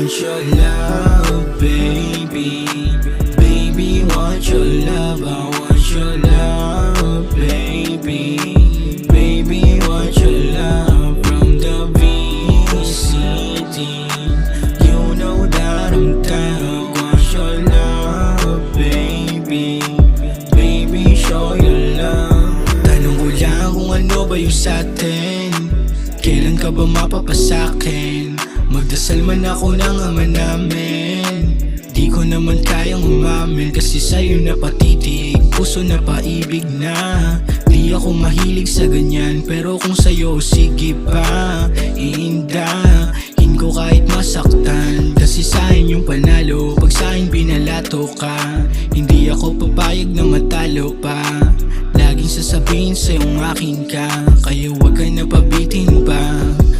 want your love, baby. Baby, want your love, I want your love, baby. Baby, want your love from the VCD. You know that I'm down, want your love, baby. Baby, show your love. Tanong ko lang kung ano ba yung sa'tin. Kailan ka ba mapapasakin? Magdasal man ako ng ama namin. Di ko naman kayang umamin, kasi sa'yo napatitig, puso na paibig na. Di ako mahilig sa ganyan, pero kung sa'yo sige pa. Iindahin ko kahit masaktan, kasi sa'kin yung panalo. Pag sa'kin binalato ka, hindi ako papayag na matalo pa. Laging sasabihin sa'yong akin ka, kaya wag ka na pabitin pa.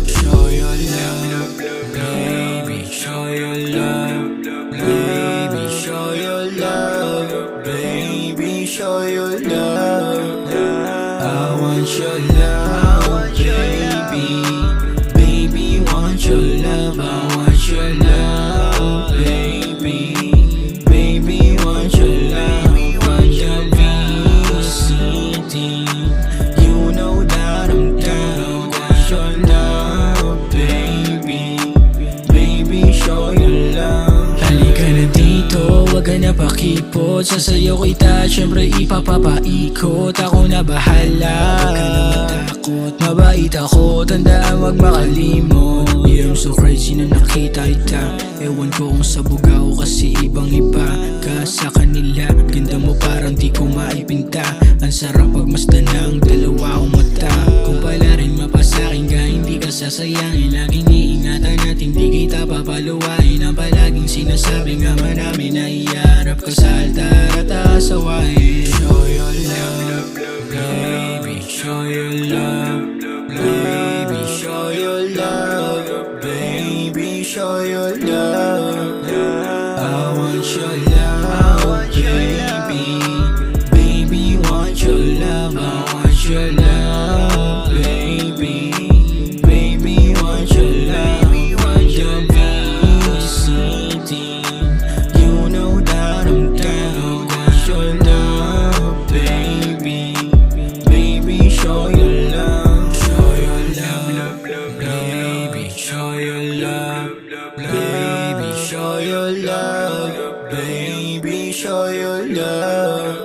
Show your love, baby, show your love. Baby, show your love. Baby, show your love. I want your love, baby. Baby, want your love. I want your love, baby. Baby, want your love. Want your VCD. You know that I'm down. Want your love, baby. Baby, show your love. Halika na dito, wag ka na pakipot. Sasayaw kita, syempre ipapapaikot. Ako na bahala, wag ka na matakot. Mabait ako, tandaan wag makalimot. Yeah, I'm so crazy na nakita kita. Ewan ko kung sabog ako kasi ibang iba ka sa kanila. Ganda mo parang di ko maipinta. Ang sarap pagmasdan ng dalawa kong mata. Kung pala rin mapasakin ka, hindi ka sasayangin. Laging iingatan at hindi kita papaluwain. Ang palaging sinasabi nga man namin na iharap ka sa altar at aasawain. Show your love, baby, show your love. Baby, show your love. Baby, show your love. I want your love, baby. Baby, want your love. I want your love, baby. Baby, want your love. Want your VCD. You know that I'm down. Want your love, baby. Baby, show your love. Show your love, baby. Show your love. Baby, show your love. Baby, show your love.